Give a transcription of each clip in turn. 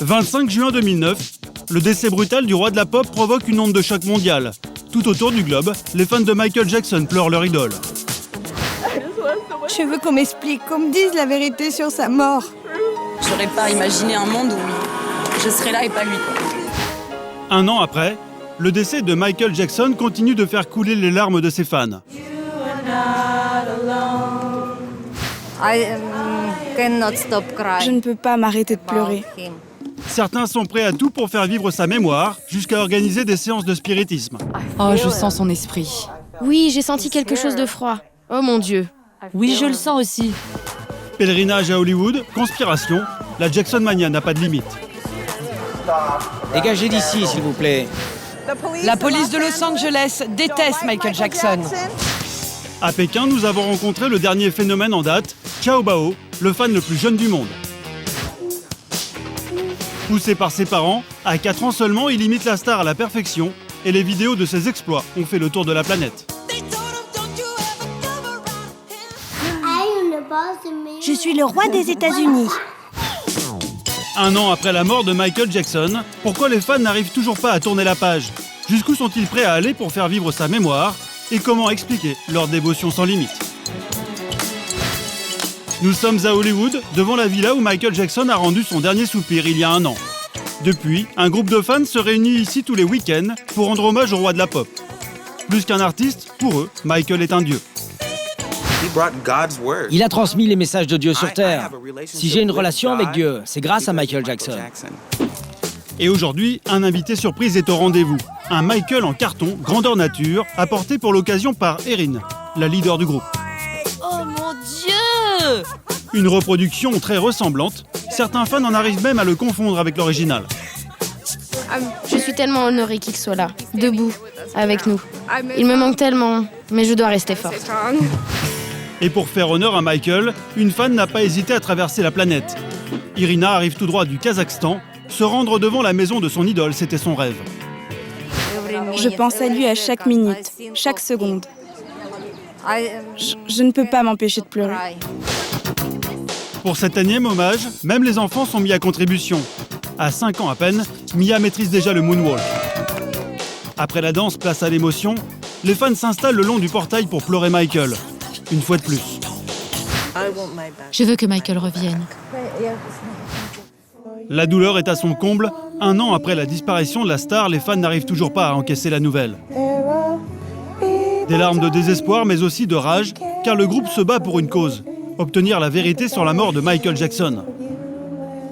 25 juin 2009, le décès brutal du roi de la pop provoque une onde de choc mondiale. Tout autour du globe, les fans de Michael Jackson pleurent leur idole. Je veux qu'on m'explique, qu'on me dise la vérité sur sa mort. J'aurais pas imaginé un monde où je serais là et pas lui. Un an après, le décès de Michael Jackson continue de faire couler les larmes de ses fans. Je ne peux pas m'arrêter de pleurer. Certains sont prêts à tout pour faire vivre sa mémoire, jusqu'à organiser des séances de spiritisme. Oh, je sens son esprit. Oui, j'ai senti quelque chose de froid. Oh mon Dieu. Oui, je le sens aussi. Pèlerinage à Hollywood, conspiration, la Jackson Mania n'a pas de limite. Dégagez d'ici, s'il vous plaît. La police de Los Angeles déteste Michael Jackson. À Pékin, nous avons rencontré le dernier phénomène en date, Xiao Bao, le fan le plus jeune du monde. Poussé par ses parents, à 4 ans seulement, il imite la star à la perfection et les vidéos de ses exploits ont fait le tour de la planète. Je suis le roi des États-Unis. Un an après la mort de Michael Jackson, pourquoi les fans n'arrivent toujours pas à tourner la page? Jusqu'où sont-ils prêts à aller pour faire vivre sa mémoire? Et comment expliquer leur dévotion sans limite? Nous sommes à Hollywood, devant la villa où Michael Jackson a rendu son dernier soupir il y a un an. Depuis, un groupe de fans se réunit ici tous les week-ends pour rendre hommage au roi de la pop. Plus qu'un artiste, pour eux, Michael est un dieu. Il a transmis les messages de Dieu sur Terre. Si j'ai une relation avec Dieu, c'est grâce à Michael Jackson. Et aujourd'hui, un invité surprise est au rendez-vous. Un Michael en carton, grandeur nature, apporté pour l'occasion par Erin, la leader du groupe. Oh mon Dieu! Une reproduction très ressemblante. Certains fans en arrivent même à le confondre avec l'original. Je suis tellement honorée qu'il soit là, debout, avec nous. Il me manque tellement, mais je dois rester forte. Et pour faire honneur à Michael, une fan n'a pas hésité à traverser la planète. Irina arrive tout droit du Kazakhstan. Se rendre devant la maison de son idole, c'était son rêve. Je pense à lui à chaque minute, chaque seconde. Je ne peux pas m'empêcher de pleurer. Pour cet énième hommage, même les enfants sont mis à contribution. À 5 ans à peine, Mia maîtrise déjà le moonwalk. Après la danse, place à l'émotion, les fans s'installent le long du portail pour pleurer Michael. Une fois de plus. Je veux que Michael revienne. La douleur est à son comble. Un an après la disparition de la star, les fans n'arrivent toujours pas à encaisser la nouvelle. Des larmes de désespoir, mais aussi de rage, car le groupe se bat pour une cause, obtenir la vérité sur la mort de Michael Jackson.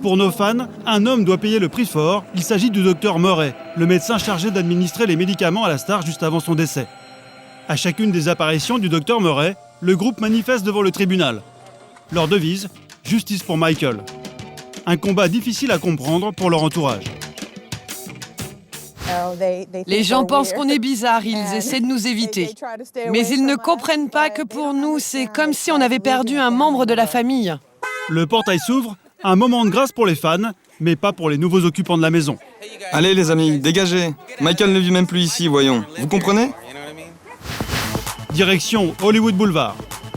Pour nos fans, un homme doit payer le prix fort. Il s'agit du docteur Murray, le médecin chargé d'administrer les médicaments à la star juste avant son décès. À chacune des apparitions du docteur Murray, le groupe manifeste devant le tribunal. Leur devise, justice pour Michael. Un combat difficile à comprendre pour leur entourage. Les gens pensent qu'on est bizarre, ils essaient de nous éviter. Mais ils ne comprennent pas que pour nous, c'est comme si on avait perdu un membre de la famille. Le portail s'ouvre, un moment de grâce pour les fans, mais pas pour les nouveaux occupants de la maison. Allez les amis, dégagez. Michael ne vit même plus ici, voyons. Vous comprenez? Direction Hollywood Boulevard.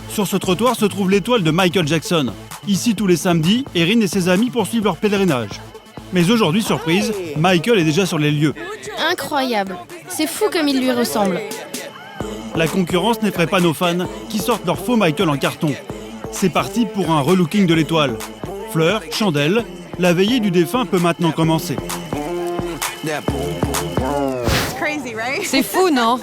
Sur ce trottoir se trouve l'étoile de Michael Jackson. Ici, tous les samedis, Erin et ses amis poursuivent leur pèlerinage. Mais aujourd'hui, surprise, Michael est déjà sur les lieux. Incroyable. C'est fou comme il lui ressemble. La concurrence n'effraie pas nos fans, qui sortent leur faux Michael en carton. C'est parti pour un relooking de l'étoile. Fleurs, chandelles, la veillée du défunt peut maintenant commencer. C'est fou, non?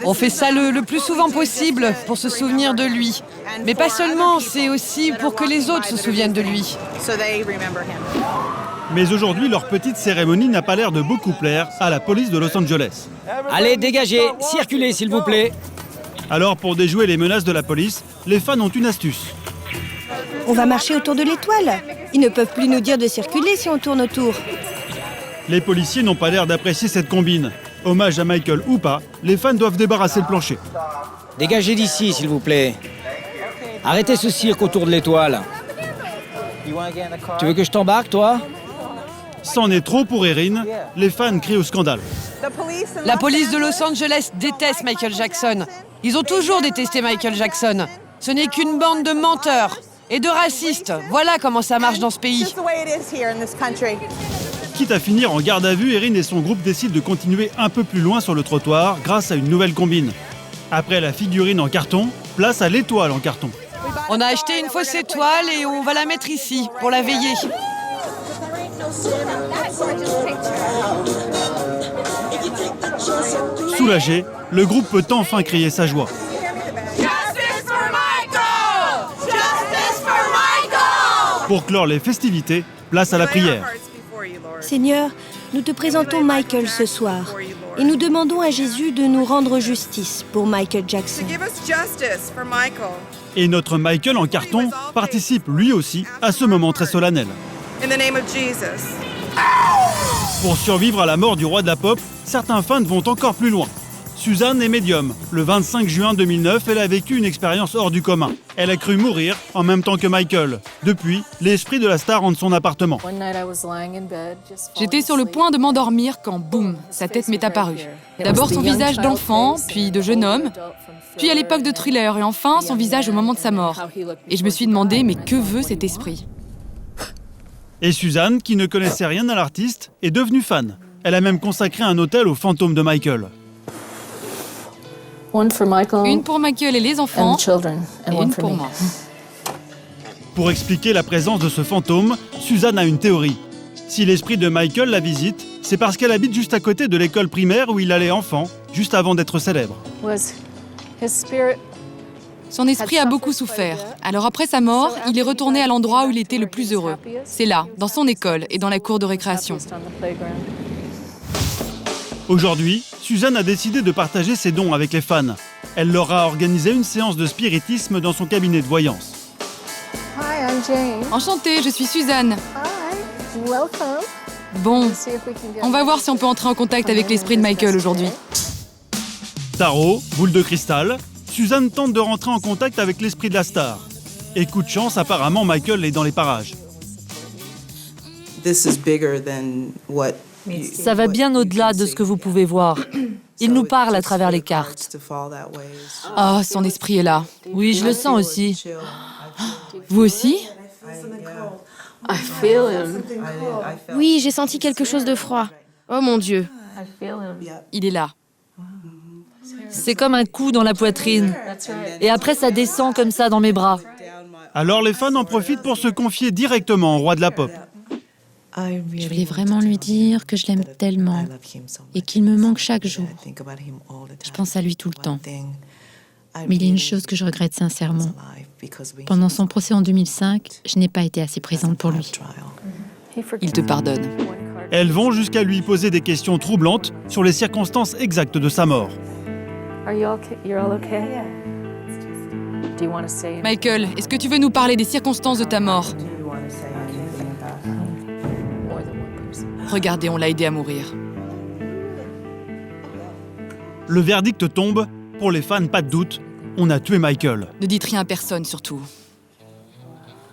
On fait ça le plus souvent possible pour se souvenir de lui. Mais pas seulement, c'est aussi pour que les autres se souviennent de lui. Mais aujourd'hui, leur petite cérémonie n'a pas l'air de beaucoup plaire à la police de Los Angeles. Allez, dégagez, circulez, s'il vous plaît. Alors, pour déjouer les menaces de la police, les fans ont une astuce. On va marcher autour de l'étoile. Ils ne peuvent plus nous dire de circuler si on tourne autour. Les policiers n'ont pas l'air d'apprécier cette combine. Hommage à Michael ou pas, les fans doivent débarrasser le plancher. Dégagez d'ici, s'il vous plaît. Arrêtez ce cirque autour de l'étoile. Tu veux que je t'embarque, toi? C'en est trop pour Erin, les fans crient au scandale. La police de Los Angeles déteste Michael Jackson. Ils ont toujours détesté Michael Jackson. Ce n'est qu'une bande de menteurs. Et de racistes. Voilà comment ça marche dans ce pays. Quitte à finir en garde à vue, Erin et son groupe décident de continuer un peu plus loin sur le trottoir grâce à une nouvelle combine. Après la figurine en carton, place à l'étoile en carton. On a acheté une fausse étoile et on va la mettre ici pour la veiller. Soulagé, le groupe peut enfin crier sa joie. Pour clore les festivités, place à la prière. Seigneur, nous te présentons Michael ce soir et nous demandons à Jésus de nous rendre justice pour Michael Jackson. Et notre Michael en carton participe lui aussi à ce moment très solennel. Pour survivre à la mort du roi de la pop, certains fans vont encore plus loin. Suzanne est médium. Le 25 juin 2009, elle a vécu une expérience hors du commun. Elle a cru mourir en même temps que Michael. Depuis, l'esprit de la star hante son appartement. J'étais sur le point de m'endormir quand, boum, sa tête m'est apparue. D'abord son visage d'enfant, puis de jeune homme, puis à l'époque de Thriller, et enfin son visage au moment de sa mort. Et je me suis demandé, mais que veut cet esprit ? Et Suzanne, qui ne connaissait rien à l'artiste, est devenue fan. Elle a même consacré un hôtel au fantôme de Michael. Une pour Michael et les enfants, et une pour moi. Pour expliquer la présence de ce fantôme, Suzanne a une théorie. Si l'esprit de Michael la visite, c'est parce qu'elle habite juste à côté de l'école primaire où il allait enfant, juste avant d'être célèbre. Son esprit a beaucoup souffert. Alors après sa mort, il est retourné à l'endroit où il était le plus heureux. C'est là, dans son école et dans la cour de récréation. Aujourd'hui, Suzanne a décidé de partager ses dons avec les fans. Elle leur a organisé une séance de spiritisme dans son cabinet de voyance. Enchantée, je suis Suzanne. Bon, on va voir si on peut entrer en contact avec l'esprit de Michael aujourd'hui. Tarot, boule de cristal, Suzanne tente de rentrer en contact avec l'esprit de la star. Et coup de chance, apparemment Michael est dans les parages. Ça va bien au-delà de ce que vous pouvez voir. Il nous parle à travers les cartes. Oh, son esprit est là. Oui, je le sens aussi. Vous aussi ? Oui, j'ai senti quelque chose de froid. Oh mon Dieu. Il est là. C'est comme un coup dans la poitrine. Et après, ça descend comme ça dans mes bras. Alors les fans en profitent pour se confier directement au roi de la pop. Je voulais vraiment lui dire que je l'aime tellement et qu'il me manque chaque jour. Je pense à lui tout le temps. Mais il y a une chose que je regrette sincèrement. Pendant son procès en 2005, je n'ai pas été assez présente pour lui. Il te pardonne. Elles vont jusqu'à lui poser des questions troublantes sur les circonstances exactes de sa mort. Michael, est-ce que tu veux nous parler des circonstances de ta mort ? Regardez, on l'a aidé à mourir. Le verdict tombe. Pour les fans, pas de doute, on a tué Michael. Ne dites rien à personne, surtout.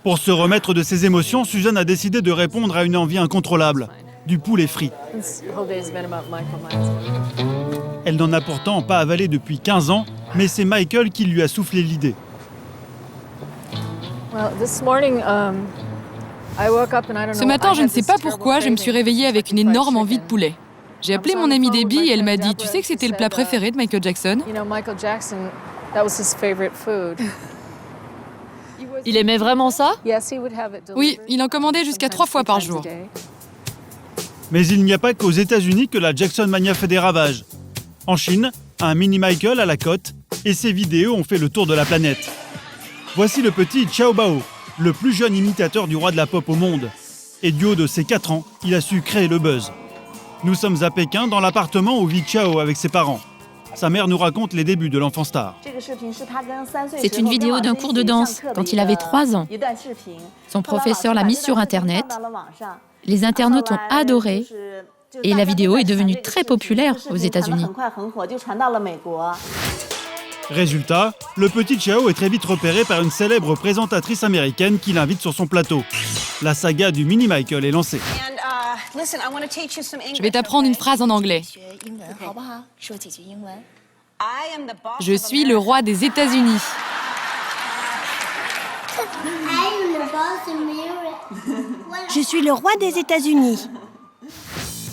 Pour se remettre de ses émotions, Suzanne a décidé de répondre à une envie incontrôlable, du poulet frit. Elle n'en a pourtant pas avalé depuis 15 ans, mais c'est Michael qui lui a soufflé l'idée. Ce matin, je ne sais pas pourquoi, je me suis réveillée avec une énorme envie de poulet. J'ai appelé mon amie Debbie et elle m'a dit « Tu sais que c'était le plat préféré de Michael Jackson ?» Il aimait vraiment ça? Oui, il en commandait jusqu'à 3 fois par jour. Mais il n'y a pas qu'aux États-Unis que la Jackson Mania fait des ravages. En Chine, un mini Michael à la côte et ses vidéos ont fait le tour de la planète. Voici le petit Xiao Bao, le plus jeune imitateur du roi de la pop au monde. Et du haut de ses 4 ans, il a su créer le buzz. Nous sommes à Pékin, dans l'appartement où vit Xiao avec ses parents. Sa mère nous raconte les débuts de l'enfant star. C'est une vidéo d'un cours de danse quand il avait 3 ans. Son professeur l'a mise sur Internet. Les internautes ont adoré et la vidéo est devenue très populaire aux États-Unis. Résultat, le petit Xiao est très vite repéré par une célèbre présentatrice américaine qui l'invite sur son plateau. La saga du mini Michael est lancée. Je vais t'apprendre une phrase en anglais. Je suis le roi des États-Unis. Je suis le roi des États-Unis.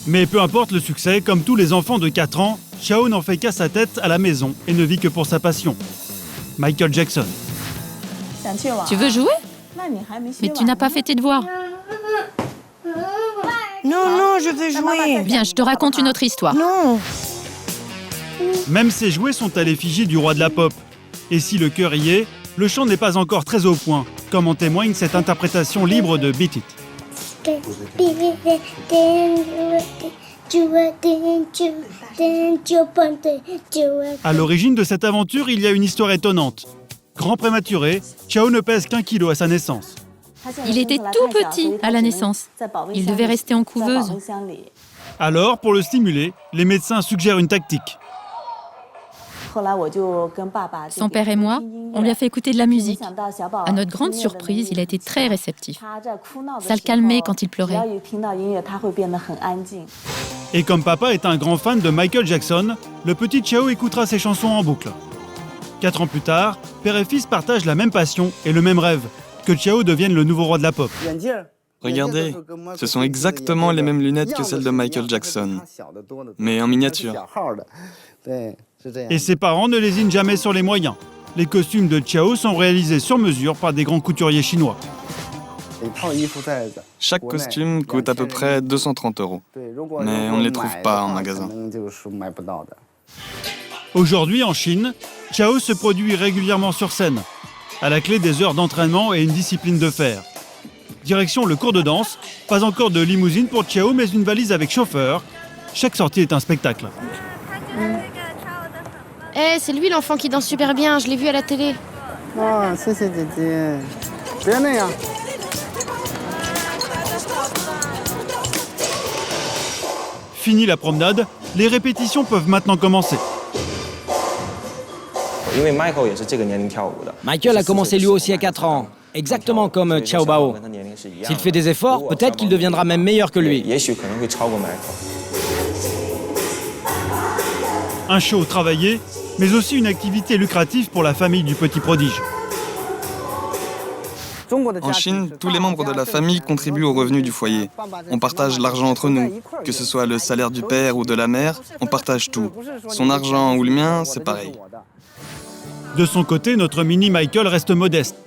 Mais peu importe le succès, comme tous les enfants de 4 ans, Chao n'en fait qu'à sa tête à la maison et ne vit que pour sa passion, Michael Jackson. Tu veux jouer? Mais tu n'as pas fait tes devoirs. Non, je veux jouer. Viens, je te raconte une autre histoire. Non. Même ses jouets sont à l'effigie du roi de la pop. Et si le cœur y est, le chant n'est pas encore très au point, comme en témoigne cette interprétation libre de Beat It. À l'origine de cette aventure, il y a une histoire étonnante. Grand prématuré, Chao ne pèse qu'1 kilo à sa naissance. Il était tout petit à la naissance. Il devait rester en couveuse. Alors, pour le stimuler, les médecins suggèrent une tactique. Son père et moi, on lui a fait écouter de la musique. À notre grande surprise, il a été très réceptif. Ça le calmait quand il pleurait. Et comme papa est un grand fan de Michael Jackson, le petit Chao écoutera ses chansons en boucle. 4 ans plus tard, père et fils partagent la même passion et le même rêve, que Chao devienne le nouveau roi de la pop. Regardez, ce sont exactement les mêmes lunettes que celles de Michael Jackson, mais en miniature. Et ses parents ne lésinent jamais sur les moyens. Les costumes de Chao sont réalisés sur mesure par des grands couturiers chinois. Chaque costume coûte à peu près 230 €, mais on ne les trouve pas en magasin. Aujourd'hui, en Chine, Chao se produit régulièrement sur scène, à la clé des heures d'entraînement et une discipline de fer. Direction le cours de danse, pas encore de limousine pour Chao, mais une valise avec chauffeur. Chaque sortie est un spectacle. Eh, c'est lui l'enfant qui danse super bien, je l'ai vu à la télé. Fini la promenade, les répétitions peuvent maintenant commencer. Michael a commencé lui aussi à 4 ans, exactement comme Xiao Bao. S'il fait des efforts, peut-être qu'il deviendra même meilleur que lui. Un show travaillé, mais aussi une activité lucrative pour la famille du petit prodige. En Chine, tous les membres de la famille contribuent aux revenus du foyer. On partage l'argent entre nous. Que ce soit le salaire du père ou de la mère, on partage tout. Son argent ou le mien, c'est pareil. De son côté, notre mini Michael reste modeste.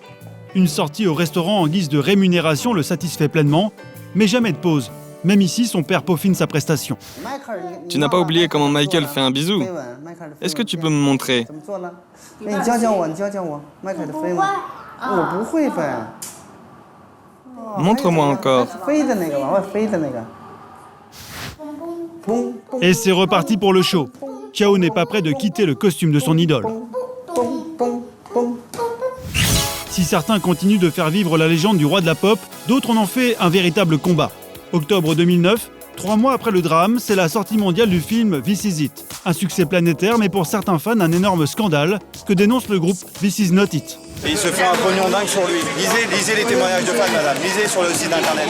Une sortie au restaurant en guise de rémunération le satisfait pleinement, mais jamais de pause. Même ici, son père peaufine sa prestation. Tu n'as pas oublié comment Michael fait un bisou? Est-ce que tu peux me montrer? Montre-moi encore. Et c'est reparti pour le show. Chao n'est pas prêt de quitter le costume de son idole. Si certains continuent de faire vivre la légende du roi de la pop, d'autres en ont fait un véritable combat. Octobre 2009, 3 mois après le drame, c'est la sortie mondiale du film This Is It. Un succès planétaire, mais pour certains fans, un énorme scandale que dénonce le groupe This Is Not It. Et il se fait un pognon dingue sur lui. Lisez les témoignages de fans, madame. Lisez sur le site internet.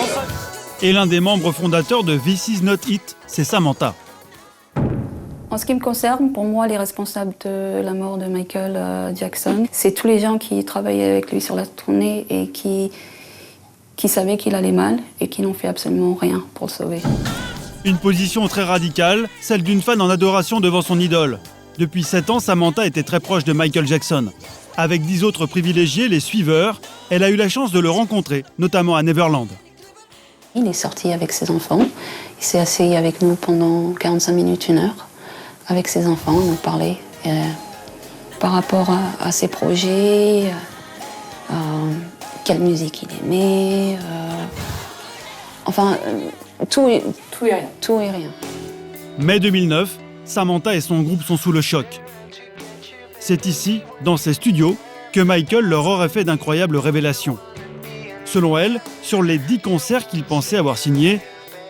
Et l'un des membres fondateurs de This Is Not It, c'est Samantha. En ce qui me concerne, pour moi, les responsables de la mort de Michael Jackson, c'est tous les gens qui travaillaient avec lui sur la tournée et qui savaient qu'il allait mal et qui n'ont fait absolument rien pour le sauver. Une position très radicale, celle d'une fan en adoration devant son idole. Depuis 7 ans, Samantha était très proche de Michael Jackson. Avec 10 autres privilégiés, les suiveurs, elle a eu la chance de le rencontrer, notamment à Neverland. Il est sorti avec ses enfants, il s'est assis avec nous pendant 45 minutes, 1 heure. Avec ses enfants, on parlait par rapport à ses projets, quelle musique il aimait, tout et rien. Mai 2009, Samantha et son groupe sont sous le choc. C'est ici, dans ses studios, que Michael leur aurait fait d'incroyables révélations. Selon elle, sur les 10 concerts qu'il pensait avoir signés,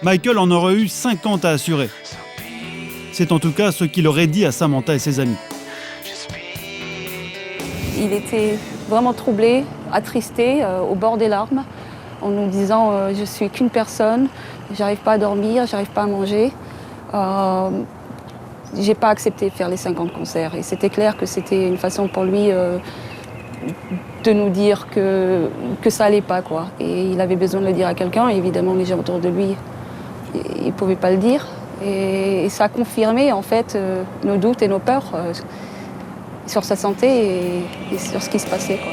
Michael en aurait eu 50 à assurer. C'est en tout cas ce qu'il aurait dit à Samantha et ses amis. Il était vraiment troublé, attristé, au bord des larmes, en nous disant je suis qu'une personne, j'arrive pas à dormir, j'arrive pas à manger. J'ai pas accepté de faire les 50 concerts et c'était clair que c'était une façon pour lui de de nous dire que ça allait pas, quoi. Et il avait besoin de le dire à quelqu'un. Évidemment, les gens autour de lui, ils ne pouvaient pas le dire. Et ça a confirmé, en fait, nos doutes et nos peurs sur sa santé et sur ce qui se passait, quoi.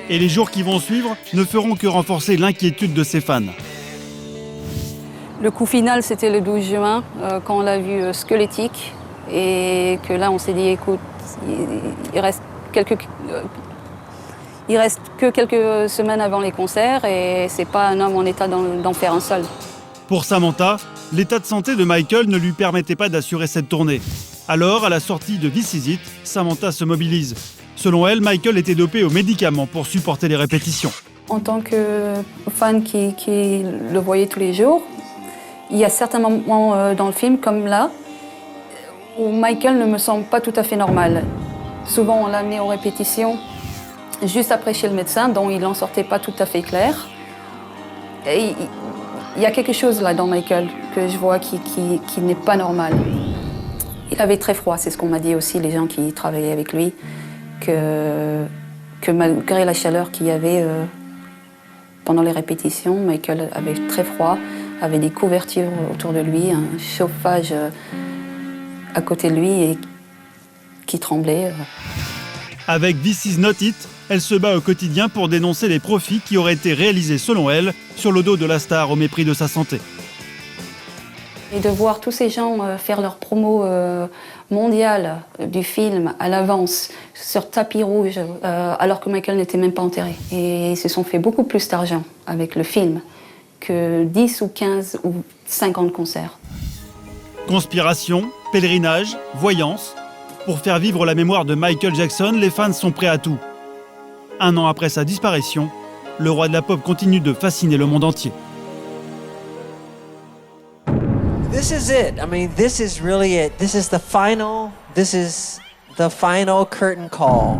Et les jours qui vont suivre ne feront que renforcer l'inquiétude de ses fans. Le coup final, c'était le 12 juin, quand on l'a vu squelettique. Et que là, on s'est dit, écoute, il reste que quelques semaines avant les concerts et c'est pas un homme en état d'en faire un seul. Pour Samantha, l'état de santé de Michael ne lui permettait pas d'assurer cette tournée. Alors, à la sortie de This Is It, Samantha se mobilise. Selon elle, Michael était dopé aux médicaments pour supporter les répétitions. En tant que fan qui le voyait tous les jours, il y a certains moments dans le film, comme là, où Michael ne me semble pas tout à fait normal. Souvent, on l'a amené aux répétitions juste après chez le médecin, dont il n'en sortait pas tout à fait clair. Et il y a quelque chose là dans Michael que je vois qui n'est pas normal. Il avait très froid, c'est ce qu'on m'a dit aussi, les gens qui travaillaient avec lui, que malgré la chaleur qu'il y avait pendant les répétitions, Michael avait très froid, avait des couvertures autour de lui, un chauffage à côté de lui et qui tremblait. Avec This Is Not It, elle se bat au quotidien pour dénoncer les profits qui auraient été réalisés, selon elle, sur le dos de la star au mépris de sa santé. Et de voir tous ces gens faire leur promo mondiale du film à l'avance, sur tapis rouge, alors que Michael n'était même pas enterré. Et ils se sont fait beaucoup plus d'argent avec le film que 10 ou 15 ou 50 concerts. Conspiration, pèlerinage, voyance. Pour faire vivre la mémoire de Michael Jackson, les fans sont prêts à tout. 1 an après sa disparition, le roi de la pop continue de fasciner le monde entier. This is it. I mean, this is really it. This is the final curtain call.